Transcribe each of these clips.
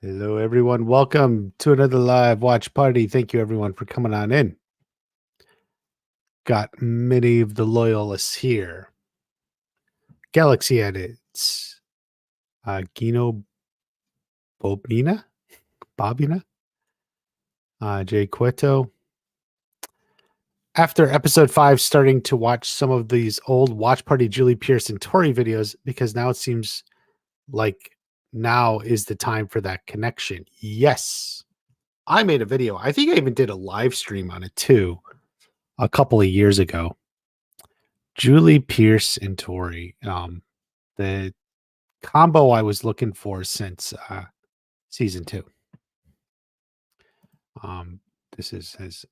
Hello, everyone. Welcome to another live watch party. Thank you, everyone, for coming on in. Got many of the loyalists here. Galaxy Edits, Gino Bobina, Jay Cueto. After episode 5, starting to watch some of these old watch party Julie Pierce and Tori videos because now it seems like now is the time for that connection. Yes. I made a video. I think I even did a live stream on it too a couple of years ago. Julie Pierce and Tori, the combo I was looking for since season 2. This is his.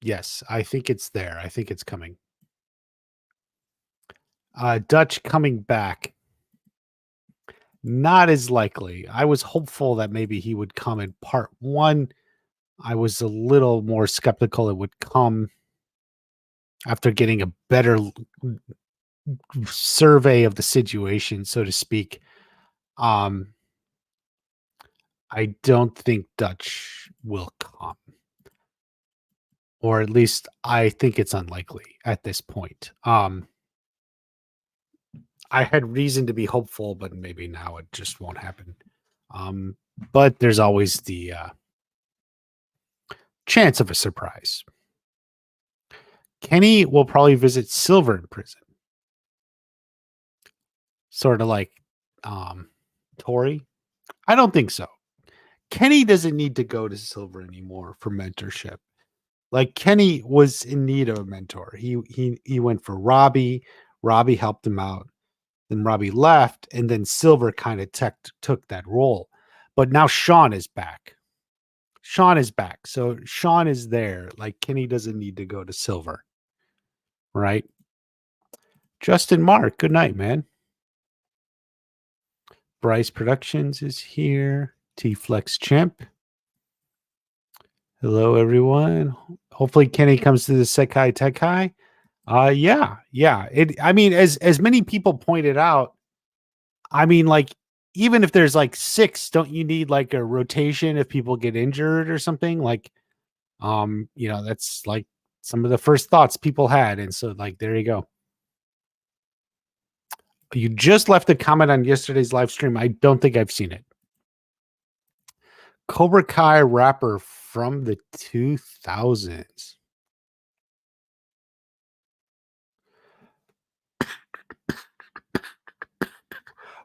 Yes, I think it's there. I think it's coming. Dutch coming back. Not as likely. I was hopeful that maybe he would come in part 1. I was a little more skeptical it would come after getting a better survey of the situation, so to speak. I don't think Dutch will come. Or at least I think it's unlikely at this point. I had reason to be hopeful, but maybe now it just won't happen. But there's always the chance of a surprise. Kenny will probably visit Silver in prison. Sort of like Tori. I don't think so. Kenny doesn't need to go to Silver anymore for mentorship. Like Kenny was in need of a mentor. He went for Robbie. Robbie helped him out. Then Robbie left, and then Silver kind of took that role. But now Sean is back. Sean is back. So Sean is there. Like Kenny doesn't need to go to Silver. Right? Justin Mark, good night, man. Bryce Productions is here. T-Flex Champ. Hello, everyone. Hopefully Kenny comes to the Sekai Tekai. Yeah. I mean, as many people pointed out, I mean, like, even if there's like 6, don't you need like a rotation if people get injured or something? Like, that's like some of the first thoughts people had. And so, like, there you go. You just left a comment on yesterday's live stream. I don't think I've seen it. Cobra Kai rapper from the 2000s.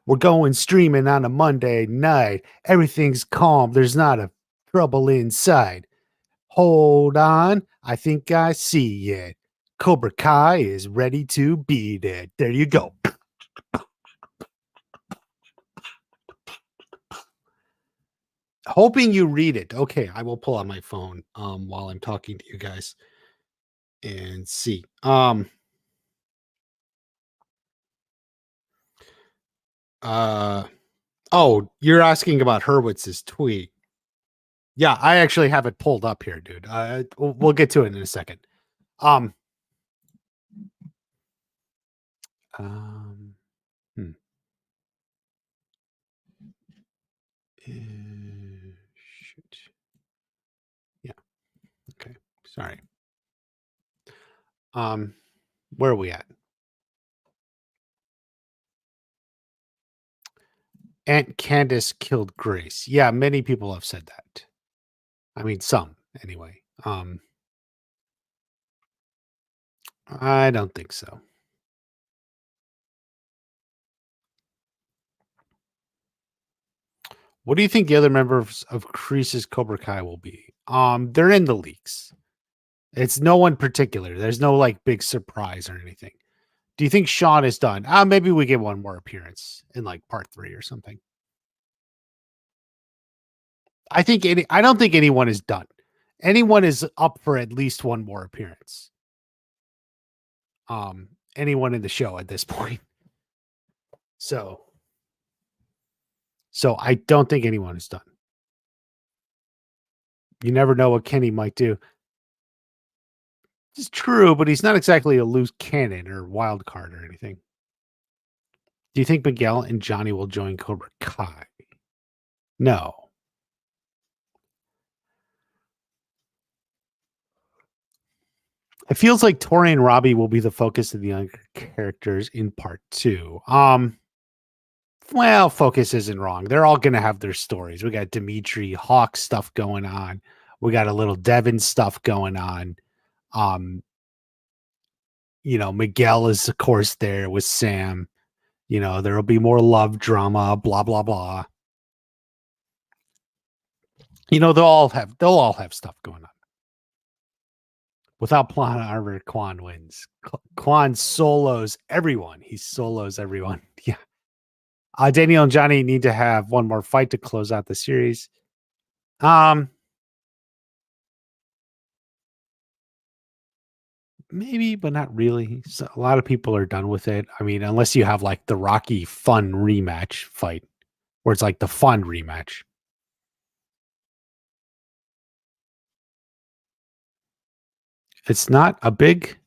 We're going streaming on a Monday night. Everything's calm. There's not a trouble inside. Hold on. I think I see it. Cobra Kai is ready to beat it. There you go. Hoping you read it. Okay, I will pull out my phone while I'm talking to you guys and see. Oh, you're asking about Hurwitz's tweet. Yeah, I actually have it pulled up here, dude. We'll get to it in a second. Shoot. Yeah. Okay. Sorry. Where are we at? Aunt Candace killed Grace. Yeah, many people have said that. I mean, some anyway. I don't think so. What do you think the other members of Kreese's Cobra Kai will be? They're in the leaks. It's no one particular. There's no like big surprise or anything. Do you think Sean is done? Maybe we get one more appearance in like part 3 or something. I don't think anyone is done. Anyone is up for at least one more appearance. Anyone in the show at this point. So I don't think anyone is done. You never know what Kenny might do. It's true, but he's not exactly a loose cannon or wild card or anything. Do you think Miguel and Johnny will join Cobra Kai? No. It feels like Tori and Robbie will be the focus of the younger characters in part 2. Well, focus isn't wrong. They're all gonna have their stories. We got Dimitri Hawk stuff going on. We got a little Devin stuff going on. Um, Miguel is of course there with Sam. There'll be more love drama, blah blah blah. They'll all have stuff going on. Without plot armor, Quan wins. Quan solos everyone. He solos everyone. Yeah. Daniel and Johnny need to have one more fight to close out the series. Maybe, but not really. So a lot of people are done with it. I mean, unless you have like the Rocky fun rematch fight, where it's like the fun rematch. It's not a big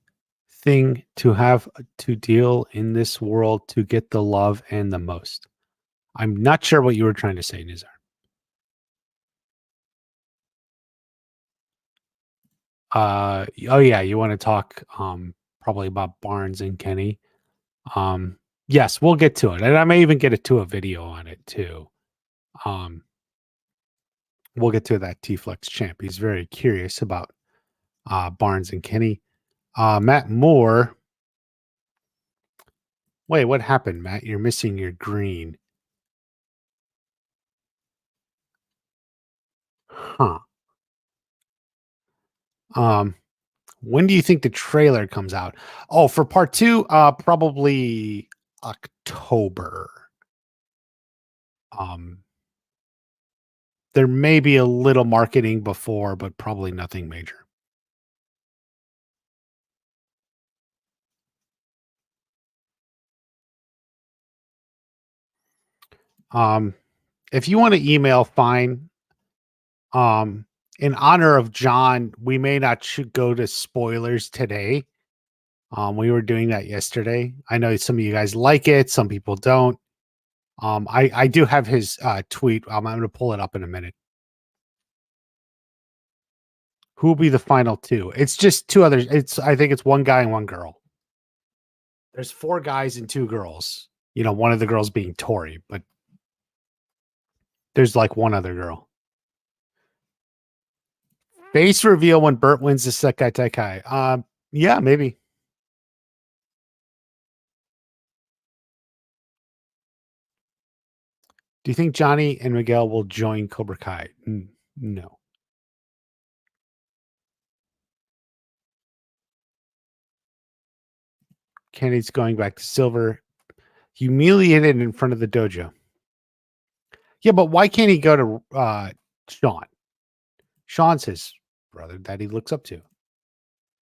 thing to have to deal in this world to get the love and the most. I'm not sure what you were trying to say, Nizar. Oh yeah, you want to talk probably about Barnes and Kenny. Yes, we'll get to it. And I may even get to a video on it too. We'll get to that T-Flex champ. He's very curious about Barnes and Kenny. Matt Moore. Wait, what happened, Matt? You're missing your green. Huh. When do you think the trailer comes out? Oh, for part 2, probably October. There may be a little marketing before, but probably nothing major. If you want to email, fine. In honor of John, we may not go to spoilers today. We were doing that yesterday. I know some of you guys like it, some people don't. I do have his tweet. I'm going to pull it up in a minute. Who will be the final 2? It's just 2 others. I think it's 1 guy and 1 girl. There's 4 guys and 2 girls. One of the girls being Tori, but there's like 1 other girl. Face reveal when Bert wins the Sekai Taikai. Yeah, maybe. Do you think Johnny and Miguel will join Cobra Kai? No. Kenny's going back to silver. Humiliated in front of the dojo. Yeah, but why can't he go to Sean? Sean's his brother that he looks up to.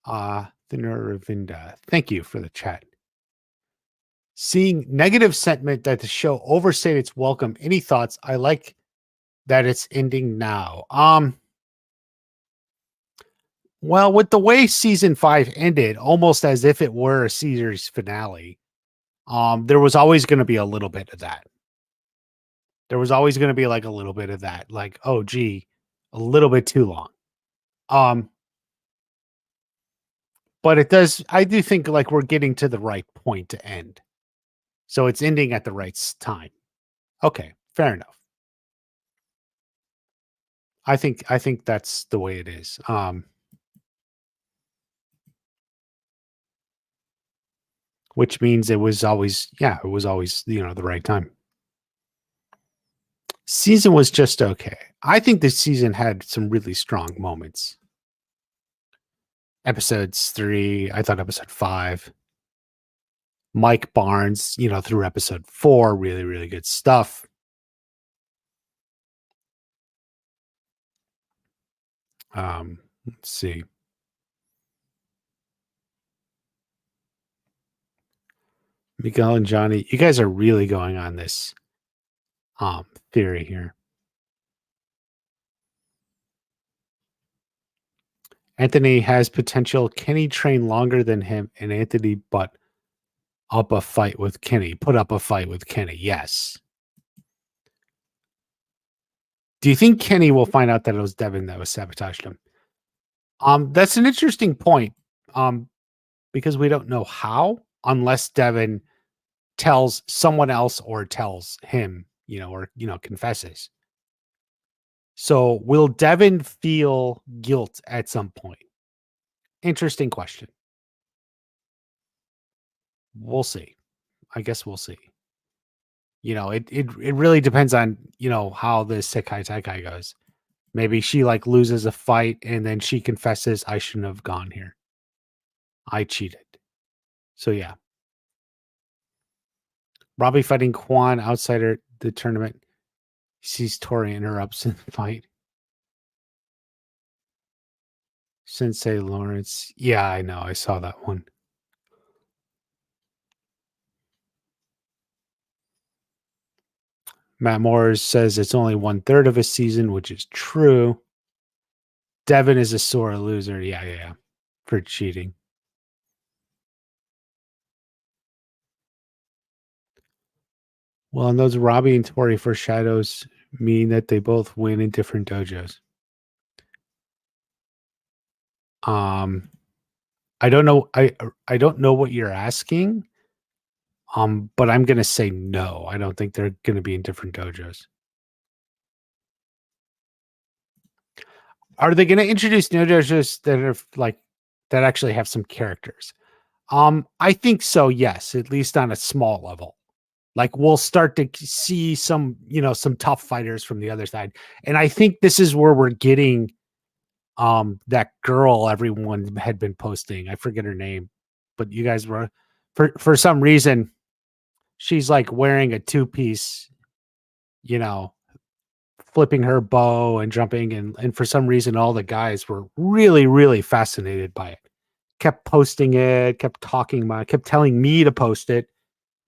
The Nuravinda. Thank you for the chat. Seeing negative sentiment that the show overstayed its welcome. Any thoughts? I like that it's ending now. Well, with the way season 5 ended, almost as if it were a series finale, there was always going to be a little bit of that. There was always going to be like a little bit of that, like, oh, gee, a little bit too long. But I do think like we're getting to the right point to end. So it's ending at the right time. Okay, fair enough. I think that's the way it is. Which means it was always the right time. Season was just okay. I think this season had some really strong moments. Episodes 3, I thought episode 5. Mike Barnes, through episode 4, really, really good stuff. Let's see. Miguel and Johnny, you guys are really going on this theory here. Anthony has potential. Can he train longer than him and Anthony, but up a fight with Kenny. Put up a fight with Kenny. Yes. Do you think Kenny will find out that it was Devin that was sabotaged him? That's an interesting point. Because we don't know how, unless Devin tells someone else or tells him, or confesses. So will Devin feel guilt at some point? Interesting question. We'll see. I guess we'll see. It really depends on, how this Sekai Taikai goes. Maybe she loses a fight and then she confesses, I shouldn't have gone here. I cheated. So yeah. Robbie fighting Quan outside the tournament. He sees Tori interrupts in the fight. Sensei Lawrence. Yeah, I know. I saw that one. Matt Moores says it's only 1/3 of a season, which is true. Devin is a sore loser. Yeah. For cheating. Well, and those Robbie and Tori foreshadows mean that they both win in different dojos. I don't know. I don't know what you're asking. But I'm gonna say no. I don't think they're gonna be in different dojos. Are they gonna introduce new dojos that are that actually have some characters? I think so, yes, at least on a small level. We'll start to see some, some tough fighters from the other side. And I think this is where we're getting that girl everyone had been posting. I forget her name, but you guys were for some reason she's wearing a two-piece, flipping her bow and jumping and for some reason all the guys were really, really fascinated by it. Kept posting it, kept talking about it, kept telling me to post it.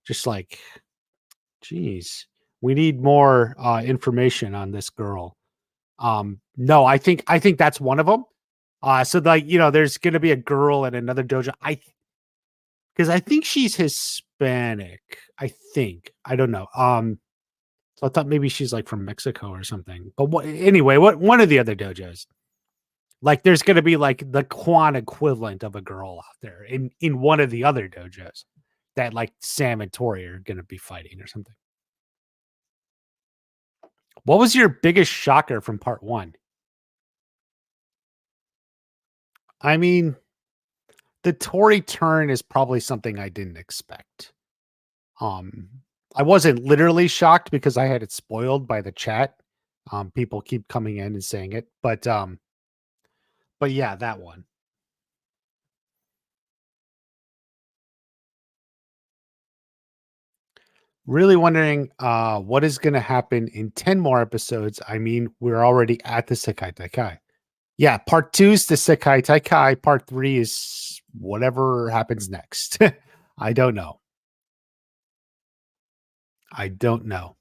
Just geez, we need more information on this girl. No, I think that's one of them. So there's gonna be a girl at another dojo. Because I think she's Hispanic. I think. I don't know. So I thought maybe she's from Mexico or something. But one of the other dojos. There's gonna be the Quan equivalent of a girl out there in one of the other dojos that Sam and Tori are gonna be fighting or something. What was your biggest shocker from part 1? I mean, the Tori turn is probably something I didn't expect. I wasn't literally shocked because I had it spoiled by the chat. People keep coming in and saying it, but yeah, that one. Really wondering what is going to happen in 10 more episodes. I mean, we're already at the Sekai Taikai. Yeah, part 2 is the Sekai Taikai. Part 3 is whatever happens next. I don't know. I don't know.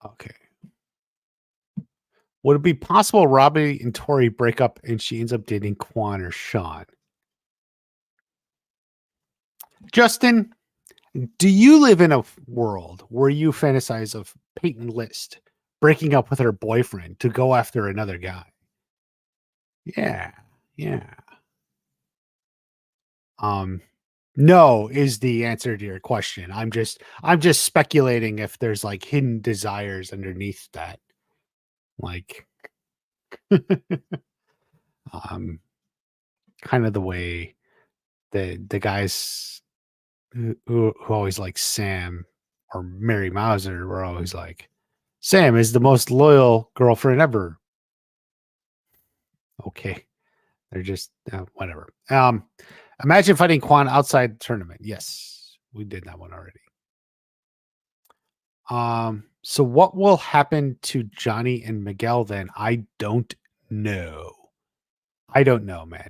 Okay. Would it be possible Robbie and Tori break up and she ends up dating Quan or Sean? Justin, do you live in a world where you fantasize of Peyton List breaking up with her boyfriend to go after another guy? Yeah. No is the answer to your question. I'm just speculating if there's hidden desires underneath that. Kind of the way the guys who always like Sam or Mary Mauser were always Sam is the most loyal girlfriend ever. Okay. They're just whatever. Imagine fighting Quan outside the tournament. Yes, we did that one already. So what will happen to Johnny and Miguel then? I don't know. I don't know, man.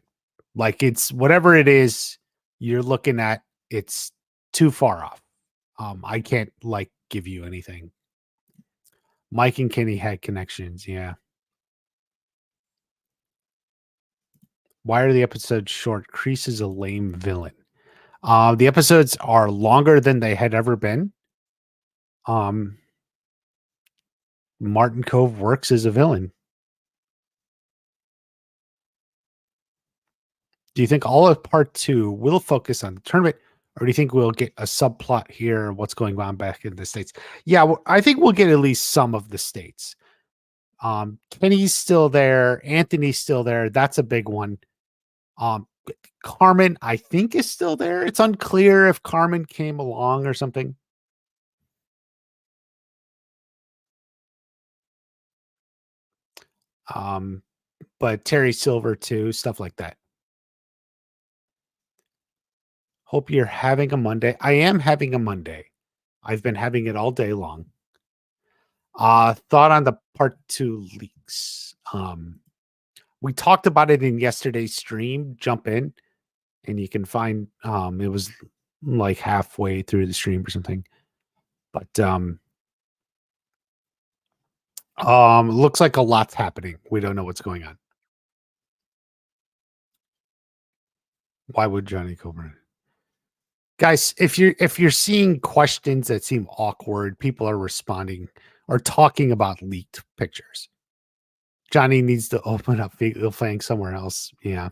It's whatever it is you're looking at, it's too far off. I can't give you anything. Mike and Kenny had connections. Yeah. Why are the episodes short? Kreese is a lame villain. The episodes are longer than they had ever been. Martin Cove works as a villain. Do you think all of part 2 will focus on the tournament, or do you think we'll get a subplot here? What's going on back in the States? Yeah, I think we'll get at least some of the States. Kenny's still there. Anthony's still there. That's a big one. Carmen, I think, is still there. It's unclear if Carmen came along or something. But Terry Silver too, stuff like that. Hope you're having a Monday. I am having a Monday. I've been having it all day long. Thought on the part 2 leaks. We talked about it in yesterday's stream. Jump in and you can find it was like halfway through the stream or something. But looks like a lot's happening. We don't know what's going on. Why would Johnny Cobra? Guys, if you're seeing questions that seem awkward, people are responding or talking about leaked pictures. Johnny needs to open up Fecal Fang somewhere else. Yeah.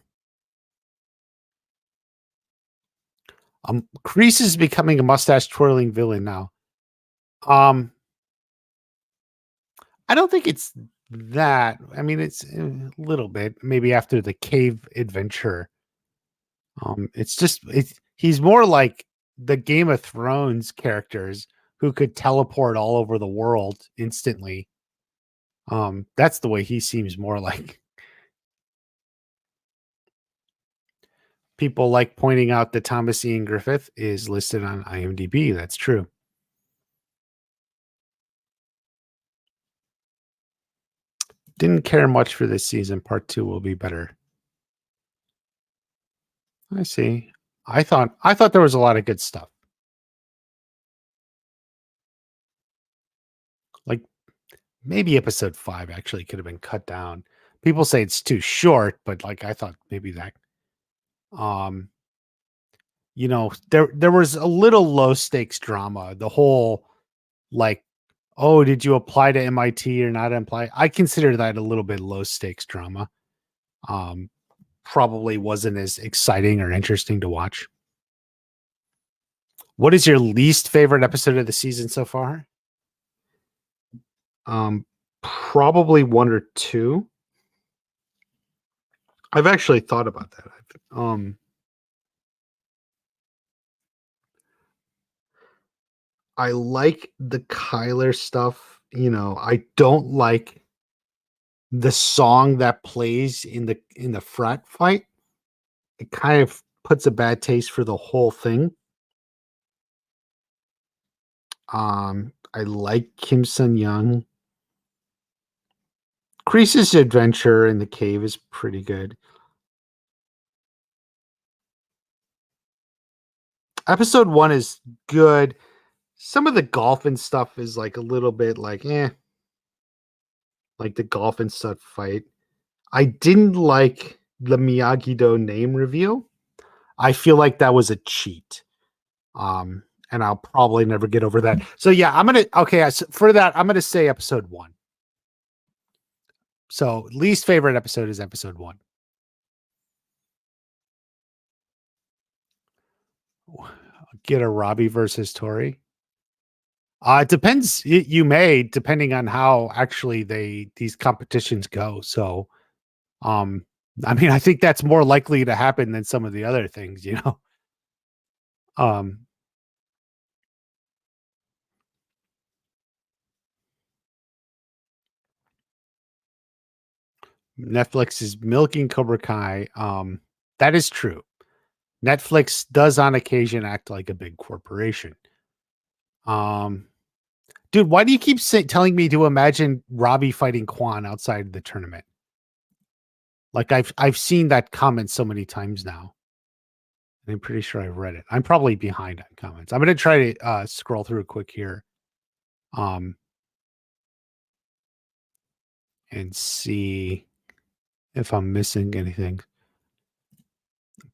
Kreese is becoming a mustache twirling villain now. I don't think it's that. I mean, it's a little bit. Maybe after the cave adventure. It's just he's more like the Game of Thrones characters who could teleport all over the world instantly. That's the way he seems more like. People like pointing out that Thomas Ian Griffith is listed on IMDb. That's true. Didn't care much for this season. Part 2 will be better. I see. I thought there was a lot of good stuff. Like maybe episode 5 actually could have been cut down. People say it's too short, but like I thought maybe that there was a little low stakes drama. The whole like, oh, did you apply to MIT or not apply? I consider that a little bit low stakes drama. Probably wasn't as exciting or interesting to watch. What is your least favorite episode of the season so far? Probably 1 or 2. I've actually thought about that. I like the Kyler stuff. I don't like the song that plays in the frat fight. It kind of puts a bad taste for the whole thing. I like Kim Sun Young. Kreese's adventure in the cave is pretty good. Episode 1 is good. Some of the golf and stuff is like a little bit like like the golf and stuff fight. I didn't like the Miyagi-Do name reveal. I feel like that was a cheat. And I'll probably never get over that. So yeah, for that, I'm gonna say episode 1. So least favorite episode is episode 1. Get a Robbie versus Tori. It depends. You may, depending on how actually these competitions go. So, I mean, I think that's more likely to happen than some of the other things, Netflix is milking Cobra Kai. That is true. Netflix does on occasion act like a big corporation. Dude, why do you keep telling me to imagine Robbie fighting Quan outside the tournament? Like I've seen that comment so many times now. I'm pretty sure I've read it. I'm probably behind on comments. I'm going to try to scroll through quick here. and see if I'm missing anything.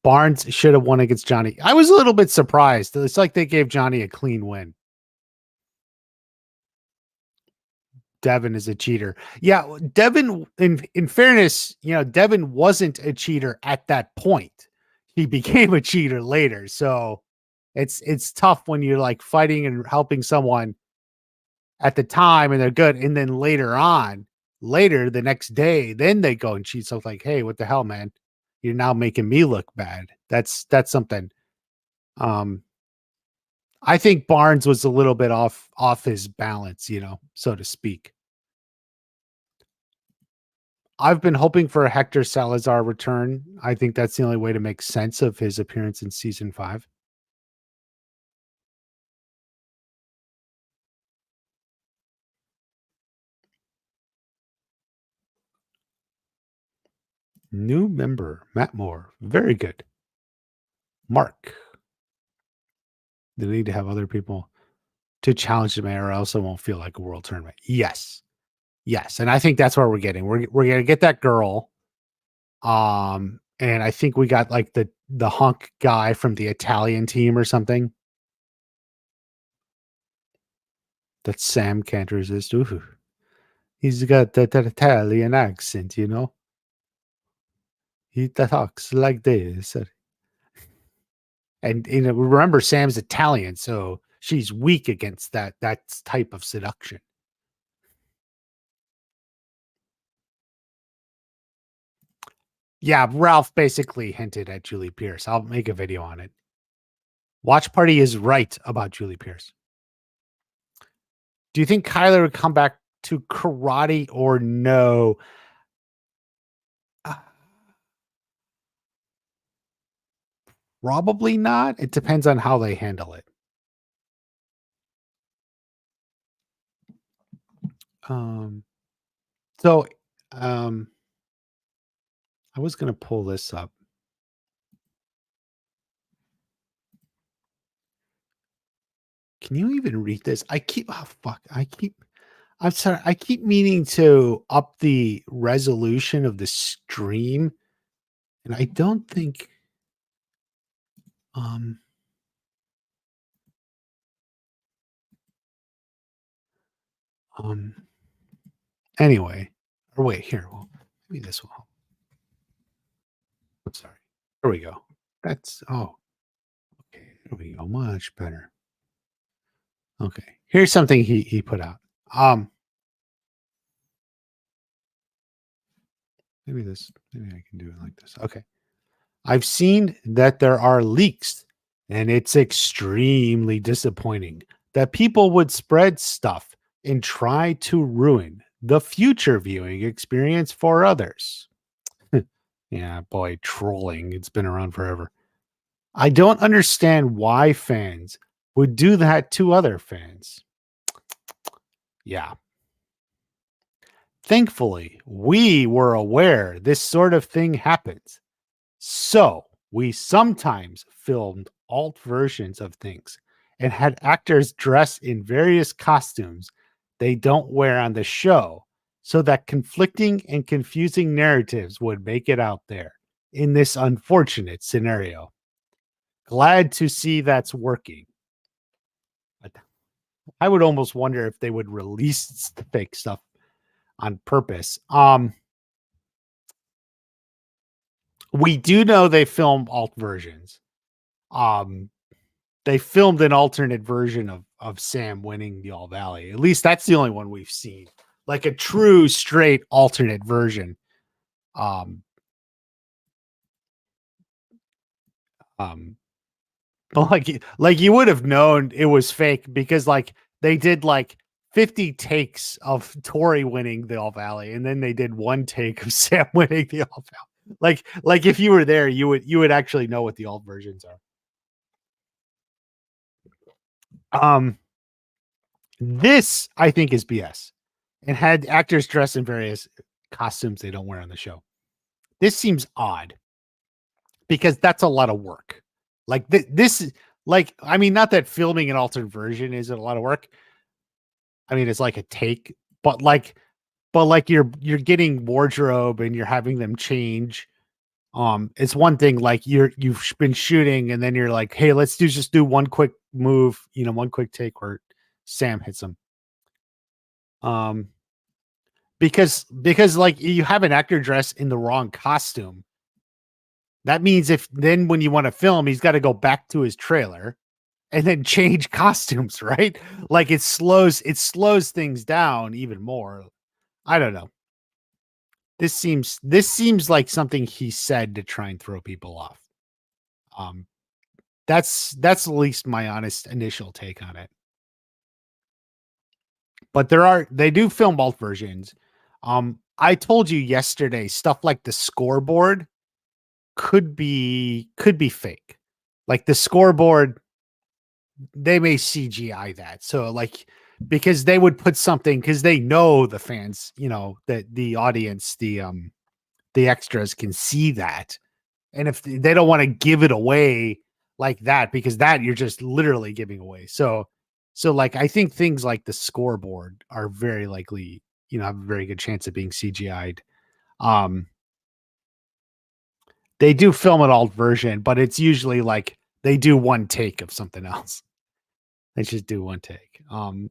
Barnes should have won against Johnny. I was a little bit surprised. It's like they gave Johnny a clean win. Devin is a cheater. Yeah, Devin, in fairness, Devin wasn't a cheater at that point. He became a cheater later. So it's tough when you're like fighting and helping someone at the time and they're good. And then later the next day, then they go and cheat. So it's like, hey, what the hell, man? You're now making me look bad. That's something. I think Barnes was a little bit off his balance, so to speak. I've been hoping for a Hector Salazar return. I think that's the only way to make sense of his appearance in season 5. New member, Matt Moore. Very good. Mark. They need to have other people to challenge the mayor, or else it won't feel like a world tournament. Yes. And I think that's where we're getting. We're gonna get that girl. And I think we got like the hunk guy from the Italian team or something. That Sam can't resist. Ooh. He's got that Italian accent, He talks like this. And remember, Sam's Italian, so she's weak against that type of seduction. Yeah, Ralph basically hinted at Julie Pierce. I'll make a video on it. Watch Party is right about Julie Pierce. Do you think Kyler would come back to karate or no? Probably not. It depends on how they handle it. I was going to pull this up. Can you even read this? I'm sorry. I keep meaning to up the resolution of the stream, and I don't think, anyway, or wait, here, well, maybe this will help. I'm sorry. There we go. Okay. There we go. Much better. Okay. Here's something he put out. Maybe I can do it like this. Okay. I've seen that there are leaks, and it's extremely disappointing that people would spread stuff and try to ruin the future viewing experience for others. Yeah, boy, trolling. It's been around forever. I don't understand why fans would do that to other fans. Yeah. Thankfully, we were aware this sort of thing happens. So we sometimes filmed alt versions of things and had actors dress in various costumes they don't wear on the show so that conflicting and confusing narratives would make it out there in this unfortunate scenario. Glad to see that's working. But I would almost wonder if they would release the fake stuff on purpose. We do know they film alt versions. They filmed an alternate version of Sam winning the All Valley. At least that's the only one we've seen. Like a true straight alternate version. But like you would have known it was fake because like they did like 50 takes of Tori winning the All Valley, and then they did one take of Sam winning the All Valley. Like if you were there, you would actually know what the alt versions are. This I think is BS, and had actors dressed in various costumes they don't wear on the show. This seems odd because that's a lot of work. Like this is like, I mean, not that filming an alternate version isn't a lot of work. I mean, it's like a take, but like but like you're getting wardrobe and you're having them change. It's one thing like you've been shooting and then you're like, hey, let's just do one quick move, one quick take where Sam hits him. Because like you have an actor dressed in the wrong costume. That means if then when you want to film, he's got to go back to his trailer and then change costumes, right? Like it slows things down even more. I don't know. This seems like something he said to try and throw people off. Um, that's at least my honest initial take on it. But they do film both versions. I told you yesterday stuff like the scoreboard could be fake. Like the scoreboard, they may CGI that. So like because they would put something because they know the fans, that the audience, the extras can see that. And if they don't want to give it away like that, because that you're just literally giving away. So like I think things like the scoreboard are very likely, have a very good chance of being CGI'd. Um, they do film an alt version, but it's usually like they do one take of something else. They just do one take.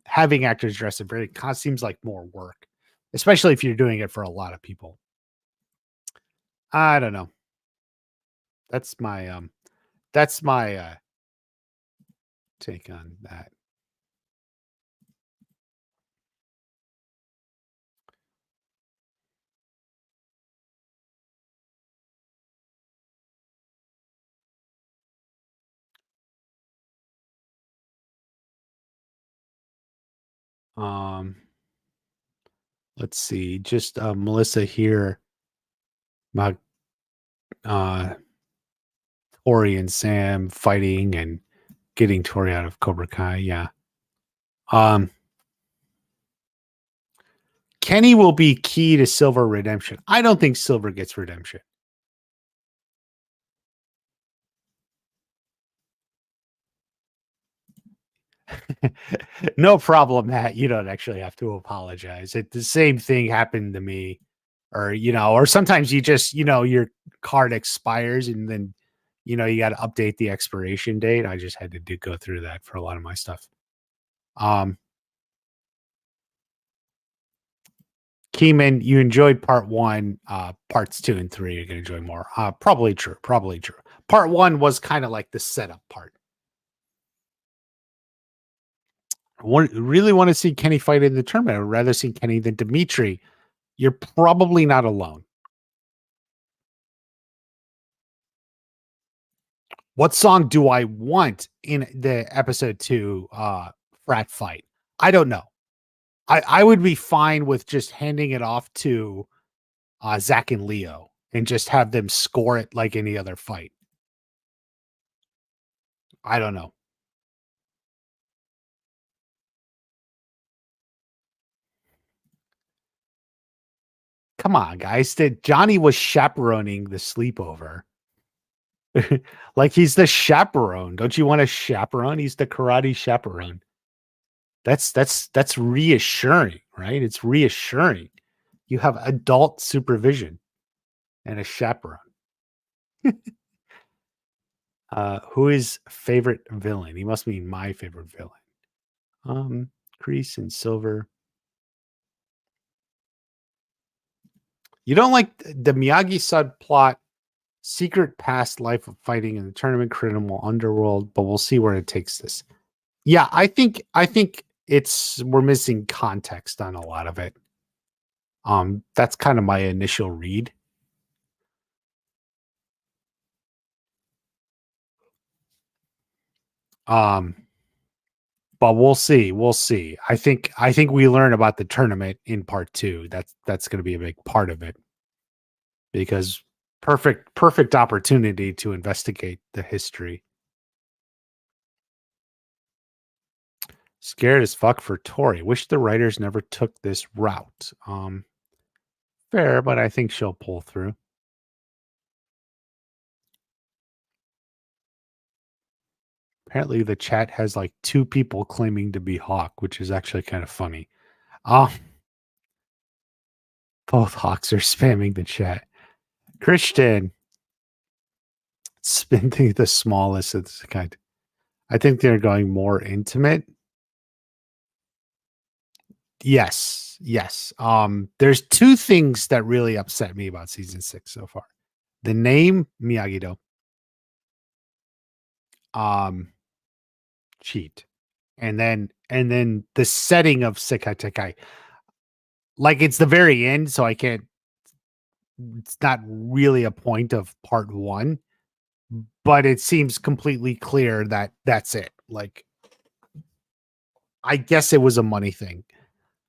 Having actors dress it very seems like more work, especially if you're doing it for a lot of people. I don't know. That's my take on that. Um, let's see. Just Melissa here, my uh Tori and Sam fighting and getting Tori out of Cobra Kai. Yeah. Um, Kenny will be key to Silver redemption. I don't think Silver gets redemption. No problem, Matt. You don't actually have to apologize. The same thing happened to me, or sometimes you just, your card expires and then, you got to update the expiration date. I just had to go through that for a lot of my stuff. Keyman, you enjoyed part one. Parts 2 and 3 you're going to enjoy more. Probably true. Probably true. Part 1 was kind of like the setup part. Really want to see Kenny fight in the tournament. I'd rather see Kenny than Dimitri. You're probably not alone. What song do I want in the episode 2 frat fight? I don't know. I would be fine with just handing it off to Zach and Leo and just have them score it like any other fight. I don't know. Come on, guys. Johnny was chaperoning the sleepover. Like he's the chaperone. Don't you want a chaperone? He's the karate chaperone. That's reassuring, right? It's reassuring. You have adult supervision and a chaperone. Who is favorite villain? He must mean my favorite villain. Kreese and Silver. You don't like the Miyagi subplot, secret past life of fighting in the tournament, criminal underworld, but we'll see where it takes this. Yeah, I think we're missing context on a lot of it. That's kind of my initial read. But we'll see. We'll see. I think we learn about the tournament in part 2. That's going to be a big part of it. Because perfect opportunity to investigate the history. Scared as fuck for Tori. Wish the writers never took this route. Fair, but I think she'll pull through. Apparently the chat has like 2 people claiming to be Hawk, which is actually kind of funny. Both Hawks are spamming the chat. Christian, spinning the smallest of the kind. I think they're going more intimate. Yes. There's two things that really upset me about season 6 so far. The name Miyagi-Do. Cheat. And then the setting of Sekai Tekai. Like it's the very end, so I can't it's not really a point of part 1, but it seems completely clear that that's it. Like I guess it was a money thing.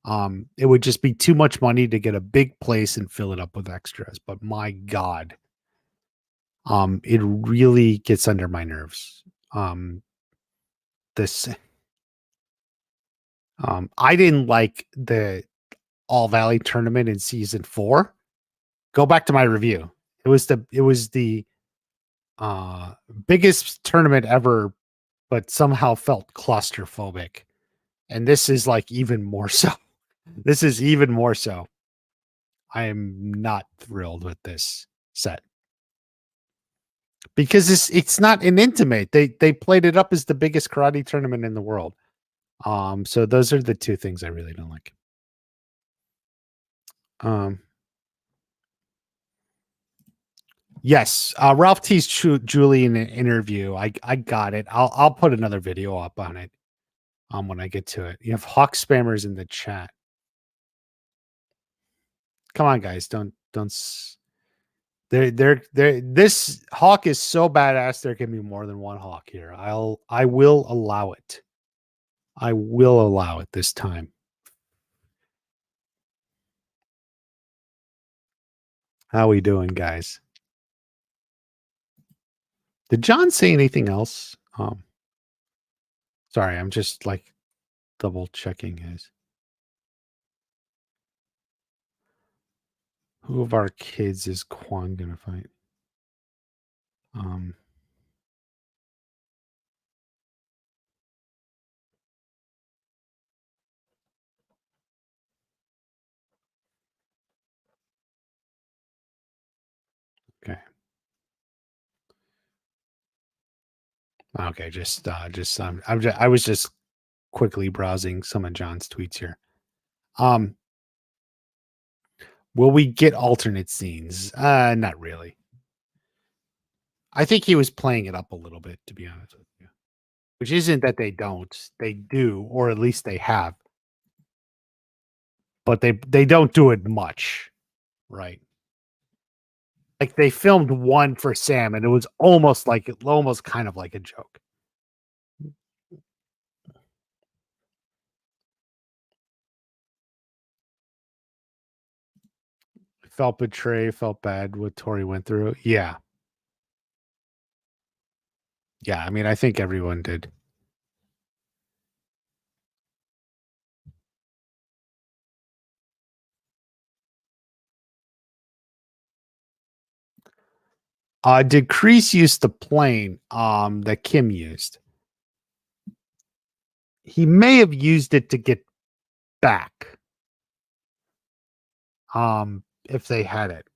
It would just be too much money to get a big place and fill it up with extras, but my god. It really gets under my nerves. This I didn't like the All Valley tournament in season 4. Go back to my review. It was the biggest tournament ever, but somehow felt claustrophobic. And this is like even more so. This is even more so. I am not thrilled with this set. Because it's not an intimate. They played it up as the biggest karate tournament in the world. So those are the two things I really don't like. Yes, Ralph teased Julie in an interview. I got it. I'll put another video up on it. When I get to it. You have Hawk spammers in the chat. Come on, guys, don't. They're this Hawk is so badass. There can be more than one Hawk here. I will allow it. I will allow it this time. How we doing, guys? Did John say anything else? Sorry, I'm just like double checking his. Who of our kids is Quan gonna fight? Okay. Okay, I was just quickly browsing some of John's tweets here. Will we get alternate scenes? Not really. I think he was playing it up a little bit, to be honest with you. Which isn't that they don't. They do, or at least they have. But they don't do it much, right? Like they filmed one for Sam, and it was almost kind of like a joke. Felt betrayed, felt bad what Tori went through. Yeah. Yeah, I mean, I think everyone did. Did Kreese use the plane that Kim used? He may have used it to get back. If they had it.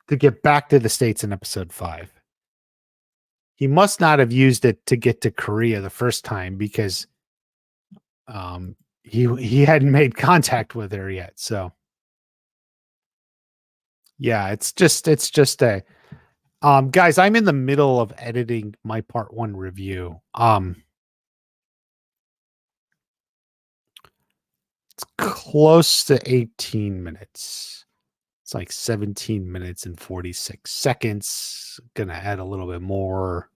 To get back to the States in episode 5. He must not have used it to get to Korea the first time because he hadn't made contact with her yet. So yeah, it's just a guys, I'm in the middle of editing my part 1 review. It's close to 18 minutes. It's like 17 minutes and 46 seconds. Gonna add a little bit more.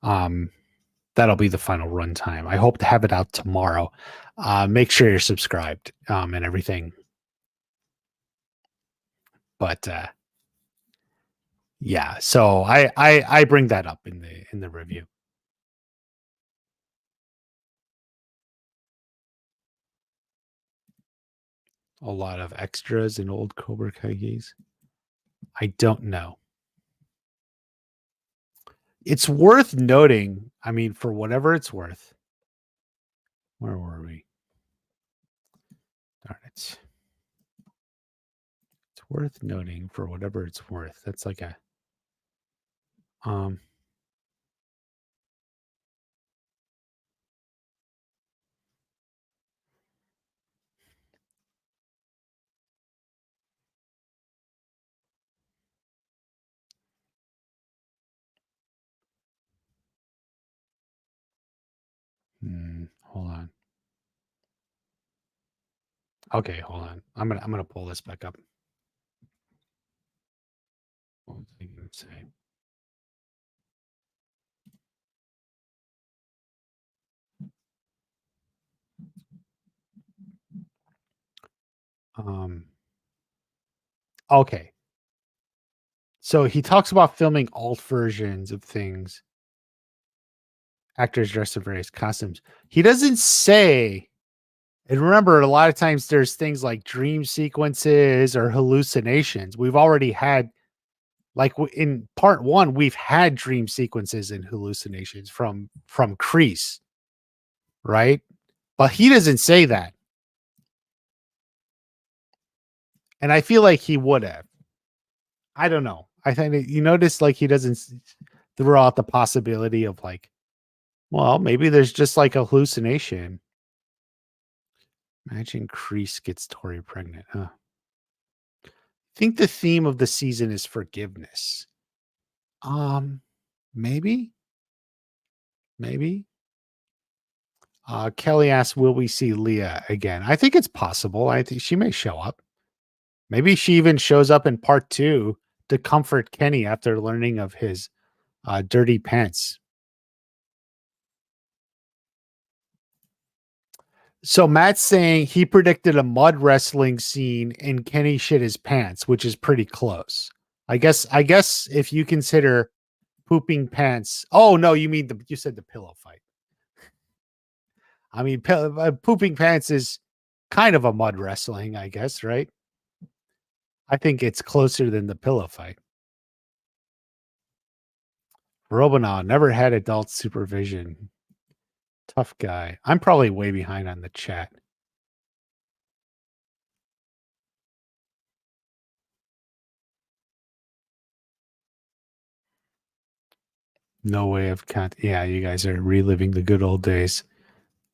That'll be the final runtime. I hope to have it out tomorrow. Make sure you're subscribed and everything. But yeah, so I bring that up in the review. A lot of extras in old Cobra Kai games. I don't know. It's worth noting, I mean, for whatever it's worth. Where were we? Darn it. worth noting for whatever it's worth. That's like a um hold on. Okay, hold on. I'm gonna pull this back up. What was I gonna say? Okay. So he talks about filming alt versions of things. Actors dressed in various costumes. He doesn't say, and remember, a lot of times there's things like dream sequences or hallucinations. We've already had, like in part one, we've had dream sequences and hallucinations from Kreese, right? But he doesn't say that. And I feel like he would have. I don't know. I think you notice like he doesn't throw out the possibility of like, well, maybe there's just like a hallucination. Imagine Kreese gets Tori pregnant. Huh? I think the theme of the season is forgiveness. Maybe. Kelly asks, will we see Leah again? I think it's possible. I think she may show up. Maybe she even shows up in part 2 to comfort Kenny after learning of his dirty pants. So Matt's saying he predicted a mud wrestling scene and Kenny shit his pants, which is pretty close. I guess if you consider pooping pants. Oh no, you said the pillow fight. I mean, pooping pants is kind of a mud wrestling, I guess, right? I think it's closer than the pillow fight. Robinaw never had adult supervision. Tough guy. I'm probably way behind on the chat. No way of count. Yeah, you guys are reliving the good old days.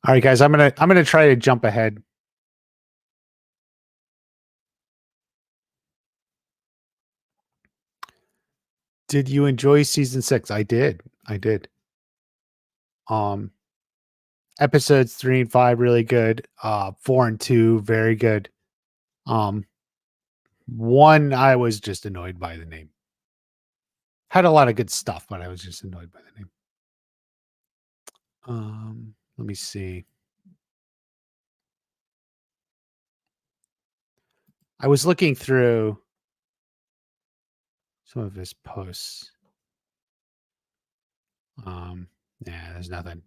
All right, guys, I'm gonna try to jump ahead. Did you enjoy season 6? I did. Episodes 3 and 5 really good. 4 and 2 very good. 1 I was just annoyed by the name. Had a lot of good stuff, but I was just annoyed by the name. Let me see. I was looking through some of his posts. Yeah, there's nothing.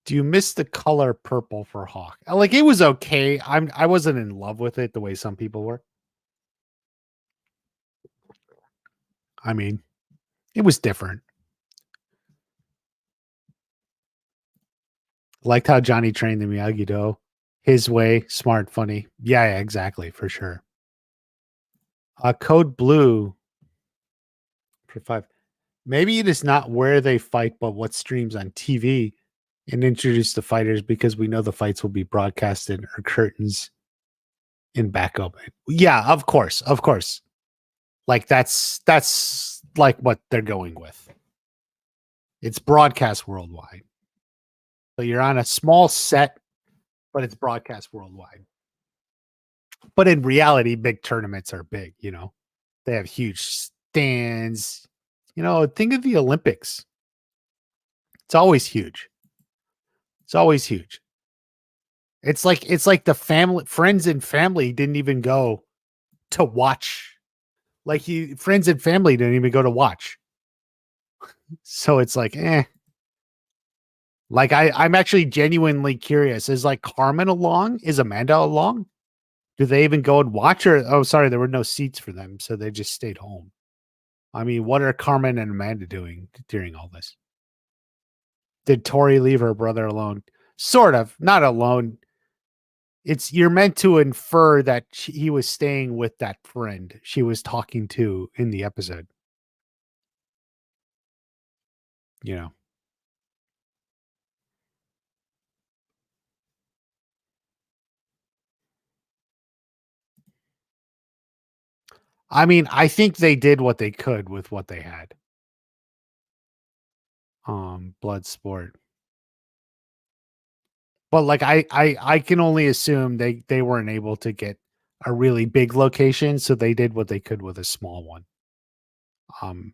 Do you miss the color purple for Hawk? Like it was okay. I wasn't in love with it the way some people were. I mean, it was different. Liked how Johnny trained the Miyagi-Do his way, smart, funny. Yeah, exactly, for sure. Code Blue for 5. Maybe it is not where they fight, but what streams on TV, and introduce the fighters because we know the fights will be broadcasted or curtains in backup. Yeah, of course. Like that's like what they're going with. It's broadcast worldwide. So you're on a small set, but it's broadcast worldwide. But in reality, big tournaments are big, you know. They have huge stands. You know, think of the Olympics. It's always huge. It's like the family, friends and family didn't even go to watch. Like friends and family didn't even go to watch. So it's like, Like I'm actually genuinely curious. Is like Carmen along? Is Amanda along? Do they even go and watch her? Oh, sorry, there were no seats for them, so they just stayed home. I mean, what are Carmen and Amanda doing during all this? Did Tori leave her brother alone? Sort of, not alone. You're meant to infer that he was staying with that friend she was talking to in the episode. You know, I mean, I think they did what they could with what they had. Blood sport. But like I can only assume they weren't able to get a really big location, so they did what they could with a small one. Um,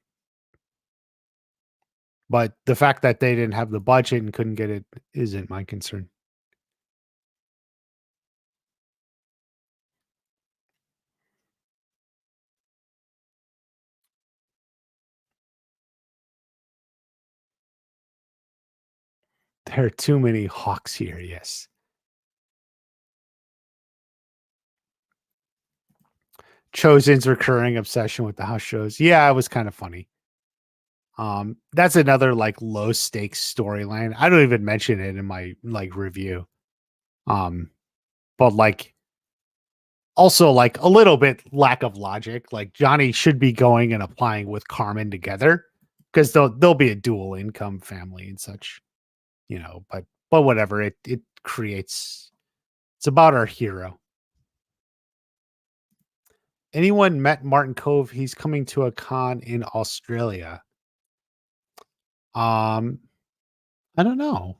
but the fact that they didn't have the budget and couldn't get it isn't my concern. There are too many hawks here. Yes. Chosen's recurring obsession with the house shows. Yeah, it was kind of funny. That's another like low stakes storyline. I don't even mention it in my like review. Um, but like also like a little bit lack of logic. Like Johnny should be going and applying with Carmen together because they'll be a dual income family and such, but whatever. It creates it's about our hero. Anyone met Martin Cove? He's coming to a con in Australia. Um, I don't know.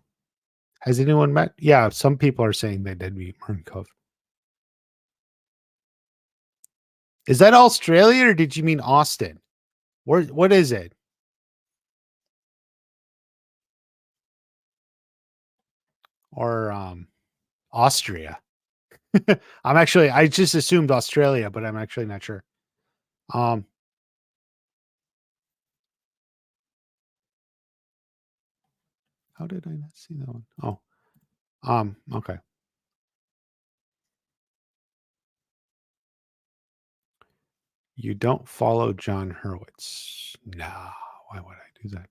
Has anyone met? Yeah, some people are saying they did meet Martin Cove. Is that Australia or did you mean Austin? What is it? Or Austria? I just assumed Australia, but I'm actually not sure. Um, how did I not see that one? Oh, okay. You don't follow John Hurwitz. No, why would I do that?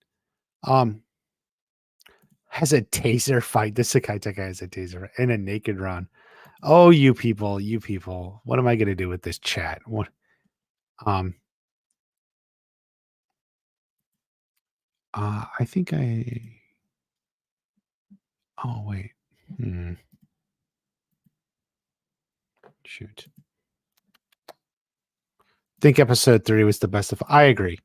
Um, has a taser fight. This Sakaita guy has a taser in a naked run. Oh, you people, you people. What am I gonna do with this chat? What um I think oh wait. Hmm. Shoot. Think episode 3 was the best of I agree.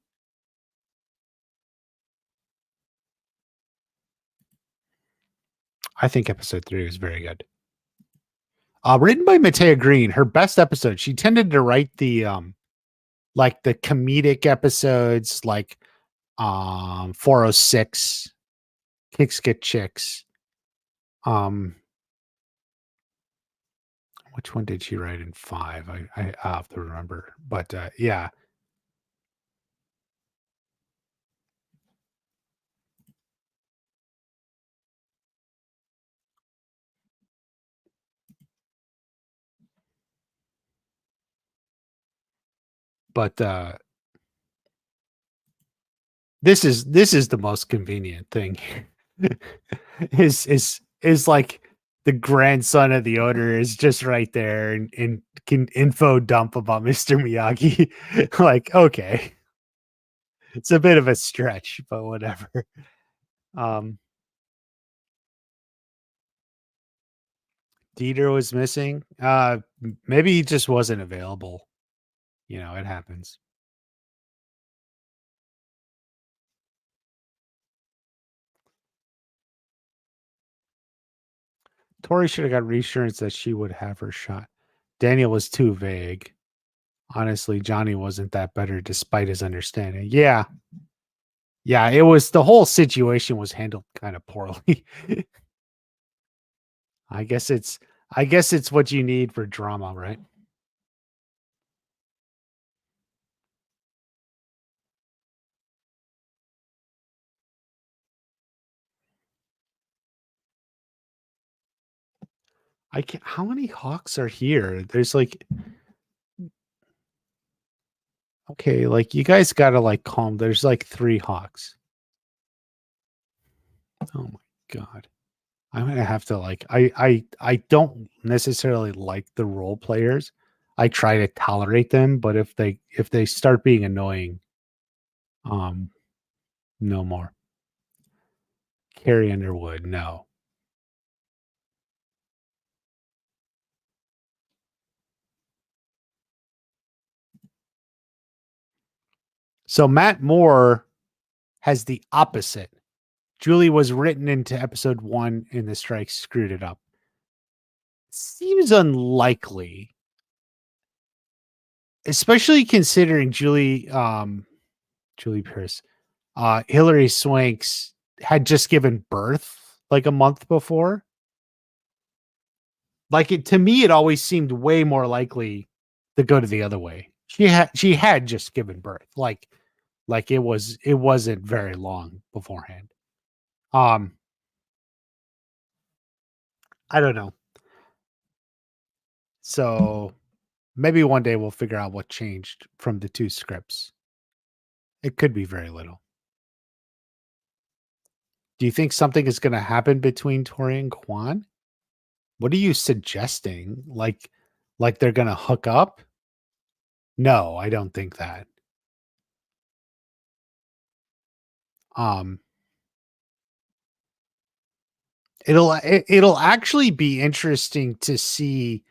I think episode 3 was very good. Written by Matea Green, her best episode. She tended to write the like the comedic episodes like 406, Kicks Get Chicks. Which one did she write in 5? I have to remember. But yeah. But this is the most convenient thing. is like the grandson of the owner is just right there and can info dump about Mr. Miyagi. Like, okay. It's a bit of a stretch, but whatever. Um Dieter was missing. Maybe he just wasn't available. It happens. Tori should have got reassurance that she would have her shot. Daniel was too vague. Honestly, Johnny wasn't that better despite his understanding. Yeah. Yeah, it was the whole situation was handled kind of poorly. I guess it's I guess it's what you need for drama, right? I can How many hawks are here? There's like okay, like you guys gotta like calm. There's like 3 hawks. Oh my god. I'm gonna have to like I don't necessarily like the role players. I try to tolerate them, but if they start being annoying, um, no more. Carrie Underwood, no. So Matt Moore has the opposite. Julie was written into episode 1 and the strike screwed it up. Seems unlikely, especially considering Julie Pierce, Hillary Swanks had just given birth like a month before. Like it to me, it always seemed way more likely to go to the other way. She had just given birth. Like it wasn't very long beforehand. Um, I don't know. So maybe one day we'll figure out what changed from the two scripts. It could be very little. Do you think something is going to happen between Tori and Kwan? What are you suggesting? Like they're going to hook up? No, I don't think that. Um, it'll actually be interesting to see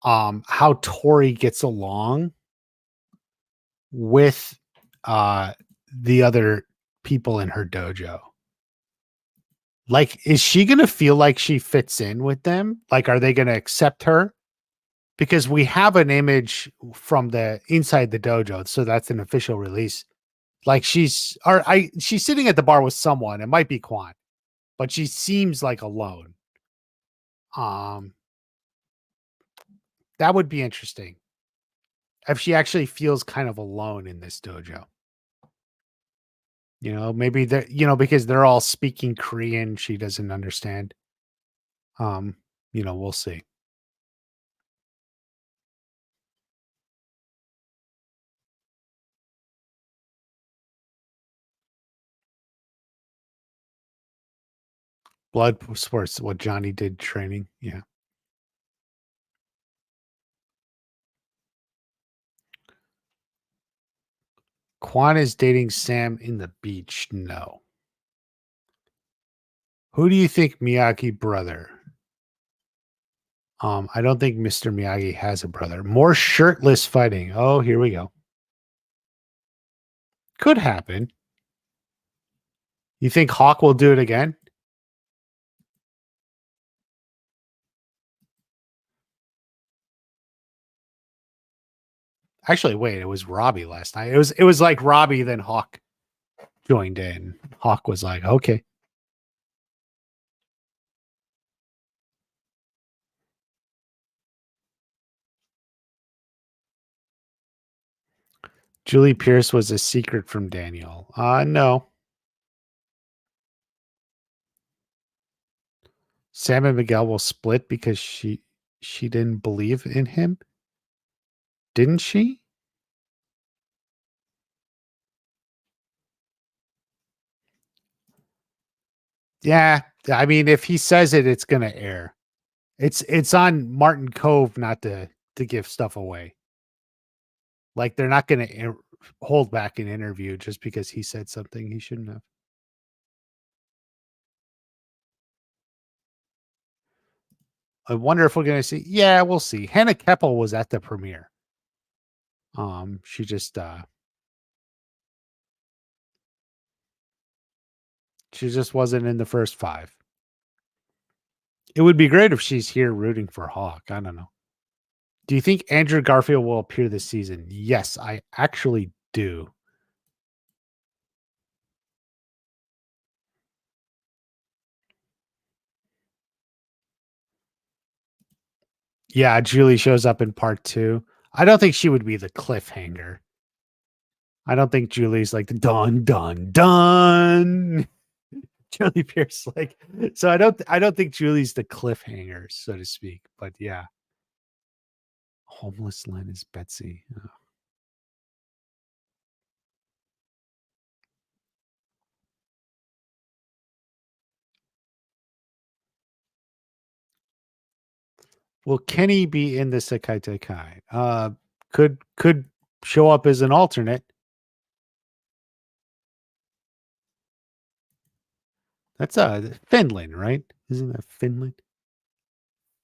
how Tori gets along with uh the other people in her dojo. Like, is she gonna feel like she fits in with them? Like, are they gonna accept her? Because we have an image from the inside the dojo, so that's an official release. Like she's sitting at the bar with someone. It might be Quan, but she seems like alone. Um, that would be interesting if she actually feels kind of alone in this dojo. Maybe that because they're all speaking Korean, she doesn't understand. Um, we'll see. Blood sports, what Johnny did training. Yeah. Quan is dating Sam in the beach. No. Who do you think Miyagi brother? I don't think Mr. Miyagi has a brother. More shirtless fighting. Oh, here we go. Could happen. You think Hawk will do it again? Actually, wait, it was Robbie last night. It was like Robbie, then Hawk joined in. Hawk was like, okay. Julie Pierce was a secret from Daniel. No. Sam and Miguel will split because she didn't believe in him. Didn't she? Yeah. I mean, if he says it, it's gonna air. It's on Martin Cove not to give stuff away. Like they're not gonna hold back an interview just because he said something he shouldn't have. I wonder if we're gonna see. Yeah, we'll see. Hannah Keppel was at the premiere. She just wasn't in the first 5. It would be great if she's here rooting for Hawk. I don't know. Do you think Andrew Garfield will appear this season? Yes, I actually do. Yeah, Julie shows up in part 2. I don't think she would be the cliffhanger. I don't think Julie's like the dun dun dun. Julie Pierce like so I don't think Julie's the cliffhanger, so to speak. But yeah. Homeless Len is Betsy. Oh. Will Kenny be in the Sekai Kai? Could show up as an alternate. That's Finland, right? Isn't that Finland?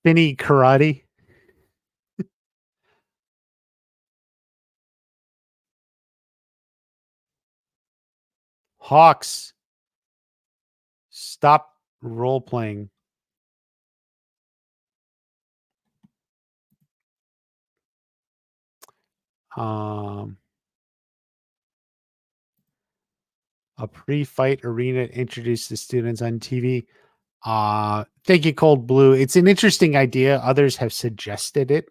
Finny karate. Hawks, stop role playing. Um, a pre-fight arena introduced the students on TV. Thank you, Cold Blue. It's an interesting idea. Others have suggested it.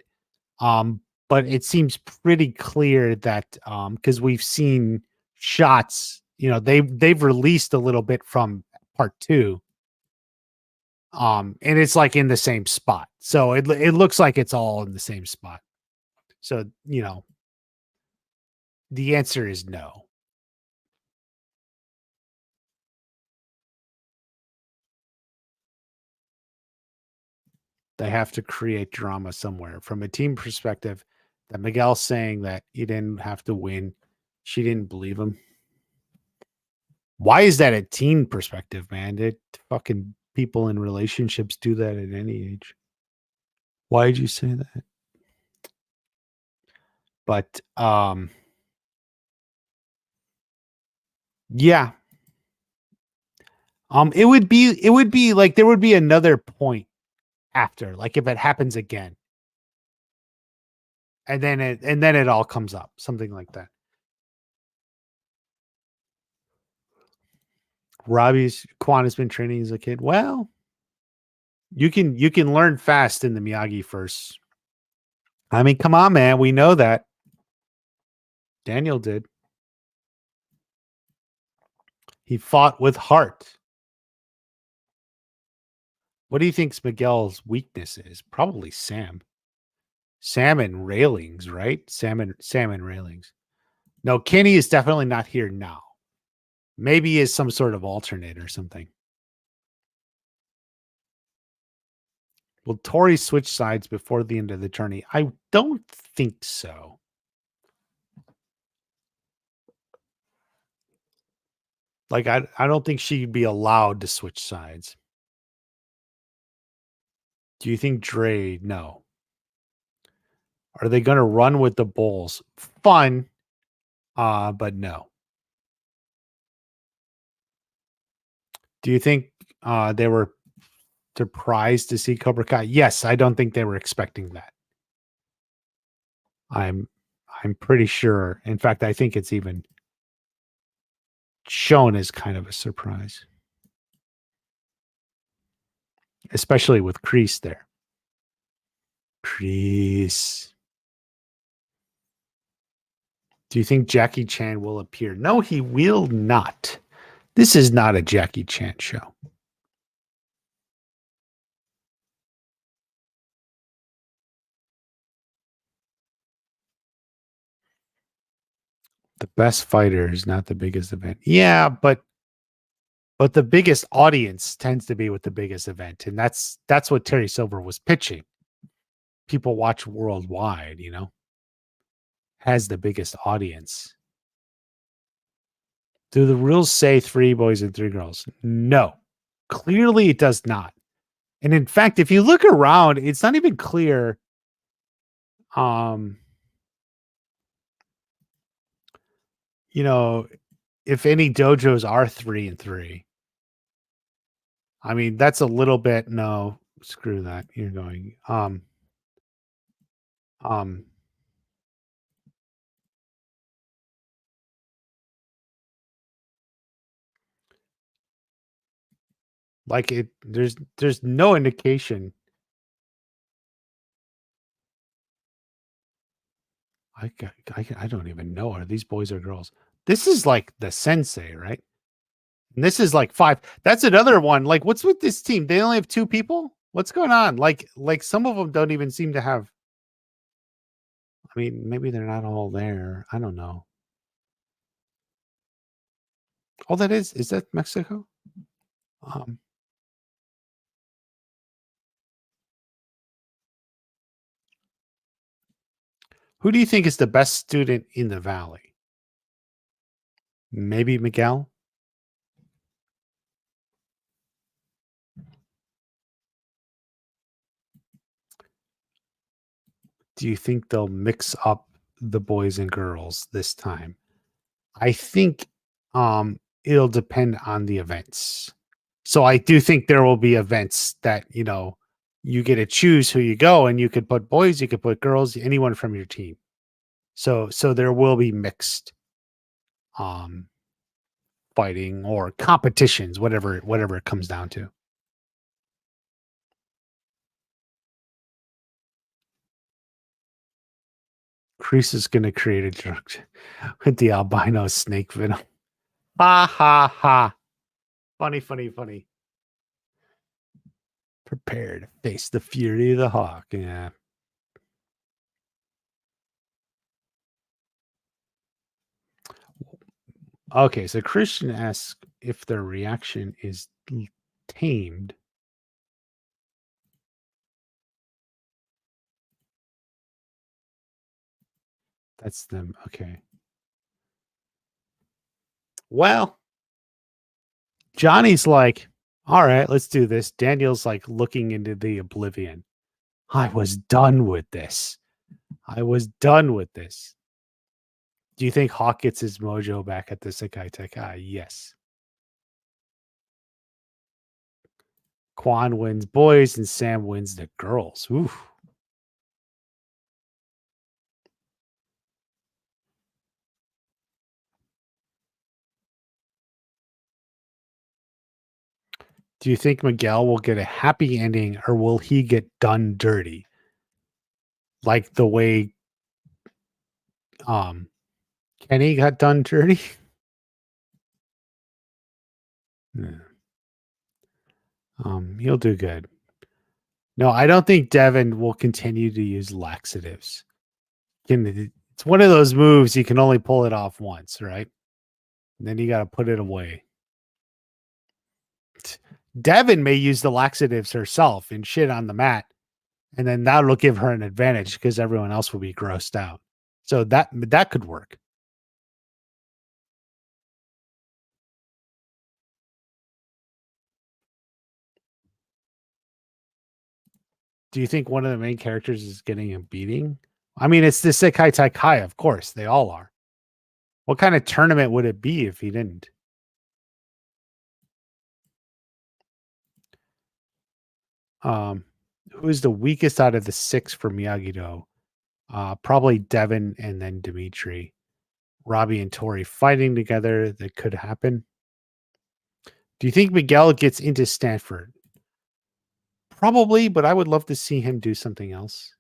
But it seems pretty clear that because we've seen shots, they've released a little bit from part two. And it's like in the same spot. So it looks like it's all in the same spot. So, the answer is no. They have to create drama somewhere. From a team perspective, that Miguel saying that he didn't have to win, she didn't believe him. Why is that a teen perspective, man? It fucking people in relationships do that at any age. Why did you say that? But yeah. It would be like there would be another point after, like if it happens again. And then it all comes up, something like that. Robbie's Quan has been training as a kid. Well, you can learn fast in the Miyagi first. I mean, come on, man. We know that. Daniel did. He fought with heart. What do you think's Miguel's weakness is? Probably Sam. Sam and railings, right? Sam and railings. No, Kenny is definitely not here now. Maybe he is some sort of alternate or something. Will Tori switch sides before the end of the tourney? I don't think so. Like, I don't think she'd be allowed to switch sides. Do you think Dre? No. Are they going to run with the Bulls? Fun, but no. Do you think they were surprised to see Cobra Kai? Yes, I don't think they were expecting that. I'm pretty sure. In fact, I think it's even shown as kind of a surprise, especially with Kreese there. Kreese. Do you think Jackie Chan will appear? No, he will not. This is not a Jackie Chan show. The best fighter is not the biggest event. Yeah, but the biggest audience tends to be with the biggest event, and that's what Terry Silver was pitching. People watch worldwide, has the biggest audience. Do the rules say 3 boys and 3 girls? No. Clearly it does not. And in fact, if you look around, it's not even clear if any dojos are 3 and 3. I mean, that's a little bit no, screw that. You're going like there's no indication. I don't even know. Are these boys or girls? This is like the sensei, right? And this is like 5. That's another one. Like, what's with this team? They only have 2 people? What's going on? Like some of them don't even seem to have. I mean, maybe they're not all there. I don't know. Oh, is that Mexico? Who do you think is the best student in the Valley? Maybe Miguel? Do you think they'll mix up the boys and girls this time? I think it'll depend on the events. So I do think there will be events that, you get to choose who you go, and you could put boys, you could put girls, anyone from your team. So there will be mixed um fighting or competitions, whatever it comes down to. Chris is going to create a drug with the albino snake venom. Ha ha ha. Funny, funny, funny. Prepare to face the fury of the hawk. Yeah. Okay, so Christian asks if their reaction is tamed. That's them. Okay. Well, Johnny's like, all right, let's do this. Daniel's like looking into the oblivion. I was done with this. I was done with this. Do you think Hawk gets his mojo back at the Sekai Tekai? Yes. Quan wins boys and Sam wins the girls. Oof. Do you think Miguel will get a happy ending or will he get done dirty? Like the way Kenny got done dirty? Yeah. He'll do good. No, I don't think Devin will continue to use laxatives. It's one of those moves you can only pull it off once, right? And then you got to put it away. Devin may use the laxatives herself and shit on the mat, and then that'll give her an advantage because everyone else will be grossed out. So that could work. Do you think one of the main characters is getting a beating? I mean, it's the Sekai Taikai, of course. They all are. What kind of tournament would it be if he didn't? Who's the weakest out of the 6 for Miyagi-Do? Probably Devin and then Dimitri. Robbie and Tori fighting together. That could happen. Do you think Miguel gets into Stanford? Probably, but I would love to see him do something else.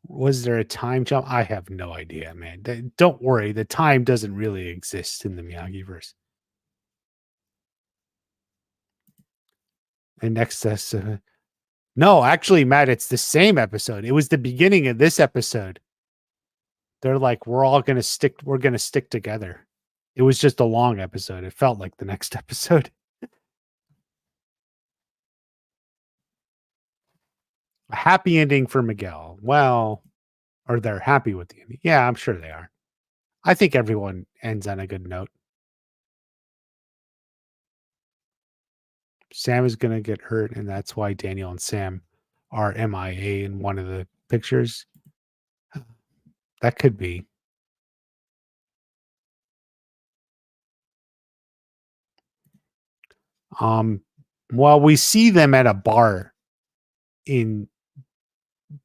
Was there a time jump? I have no idea, man. Don't worry. The time doesn't really exist in the Miyagi-verse. And next, no, actually, Matt, it's the same episode. It was the beginning of this episode. They're like, we're going to stick together. It was just a long episode. It felt like the next episode. A happy ending for Miguel. Well, or they're happy with the ending. Yeah, I'm sure they are. I think everyone ends on a good note. Sam is going to get hurt, and that's why Daniel and Sam are MIA in one of the pictures. That could be. Well, we see them at a bar in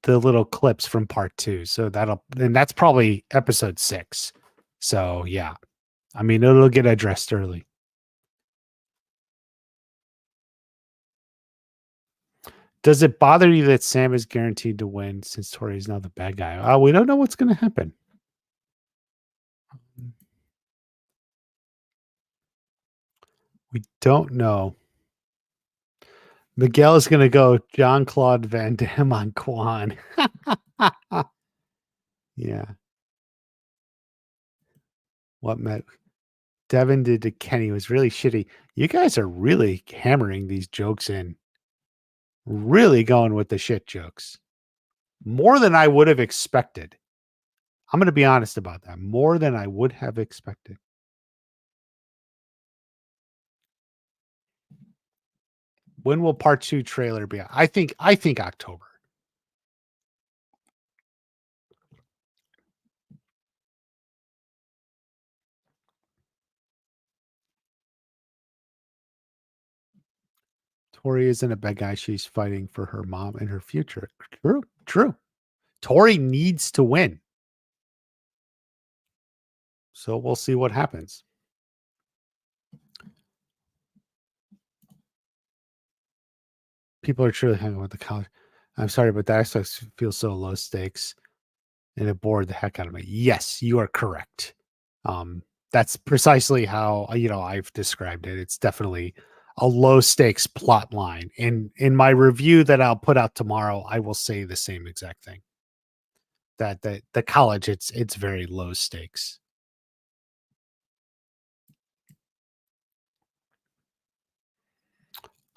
the little clips from part 2. So that's probably episode 6. So yeah. I mean, it'll get addressed early. Does it bother you that Sam is guaranteed to win since Tori is now the bad guy? We don't know what's going to happen. We don't know. Miguel is going to go Jean-Claude Van Damme on Quan. Yeah. What Devin did to Kenny was really shitty. You guys are really hammering these jokes in. Really going with the shit jokes. More than I would have expected. I'm going to be honest about that. More than I would have expected. When will part 2 trailer be? I think October. Tori isn't a bad guy. She's fighting for her mom and her future. True. Tori needs to win. So we'll see what happens. People are truly hanging with the college. I'm sorry, but that feels so low stakes and it bored the heck out of me. Yes, you are correct. That's precisely how I've described it. It's definitely a low stakes plot line. In my review that I'll put out tomorrow, I will say the same exact thing. That the college, it's very low stakes.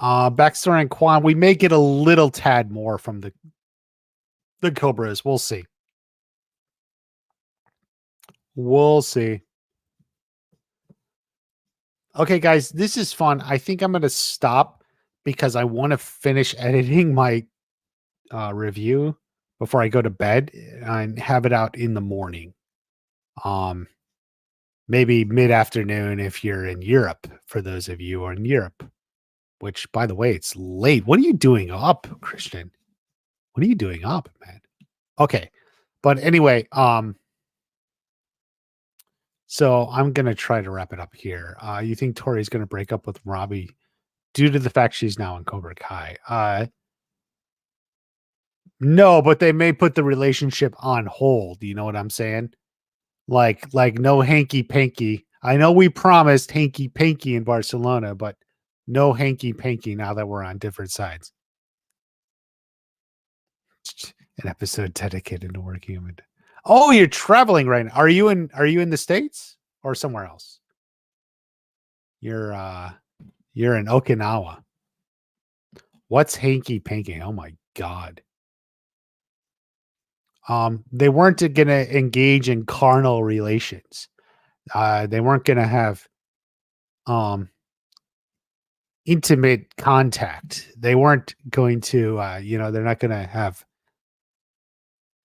Backstory and Quan, we may get a little tad more from the Cobras. We'll see. We'll see. Okay, guys, this is fun. I think I'm going to stop because I want to finish editing my review before I go to bed and have it out in the morning. Maybe mid-afternoon if you're in Europe, for those of you who are in Europe, which, by the way, it's late. What are you doing up, Christian? What are you doing up, man? Okay. But anyway, so I'm going to try to wrap it up here. You think Tori's going to break up with Robbie due to the fact she's now in Cobra Kai? No, but they may put the relationship on hold. You know what I'm saying? Like no hanky panky. I know we promised hanky panky in Barcelona, but no hanky panky now that we're on different sides. An episode dedicated to working with. Oh, you're traveling right now. Are you in the States or somewhere else? You're in Okinawa. What's hanky panky? Oh my God. They weren't going to engage in carnal relations. They weren't going to have intimate contact. They weren't going to, they're not going to have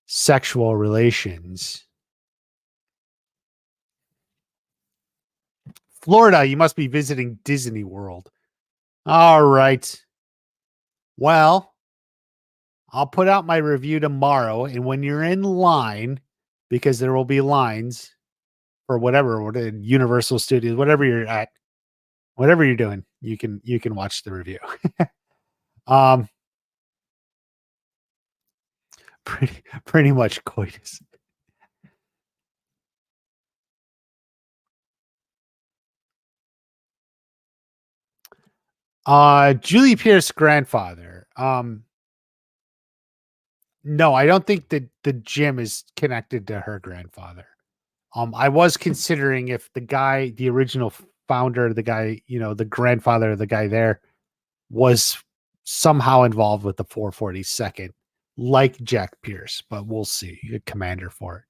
sexual relations. Florida, you must be visiting Disney World. All right. Well, I'll put out my review tomorrow, and when you're in line, because there will be lines for whatever Universal Studios, whatever you're at, whatever you're doing, you can watch the review. Pretty much coitus. Julie Pierce's grandfather. No, I don't think that the gym is connected to her grandfather. I was considering if the original founder, the guy, the grandfather of the guy there, was somehow involved with the 442nd, like Jack Pierce, but we'll see. A commander for it.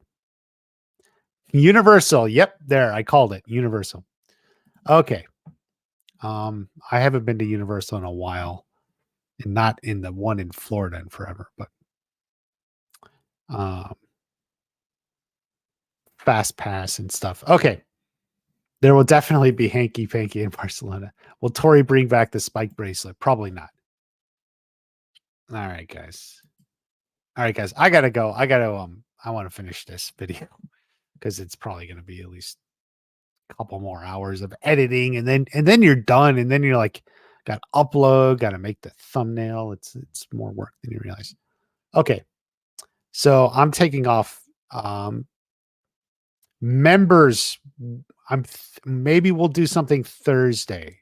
Universal. Yep, there. I called it. Universal. Okay. I haven't been to Universal in a while, and not in the one in Florida in forever, but Fast Pass and stuff. Okay. There will definitely be hanky panky in Barcelona. Will Tori bring back the spike bracelet? Probably not. All right, guys. I gotta go. I want to finish this video because it's probably going to be at least a couple more hours of editing, and then you're done, and then you're like, got to upload, got to make the thumbnail. It's more work than you realize. Okay, so I'm taking off. Members, maybe we'll do something Thursday.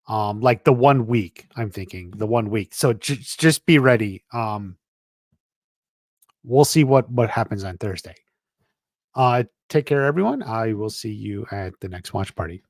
Like the 1 week. I'm thinking the 1 week. So just be ready. We'll see what happens on Thursday. Take care, everyone. I will see you at the next watch party.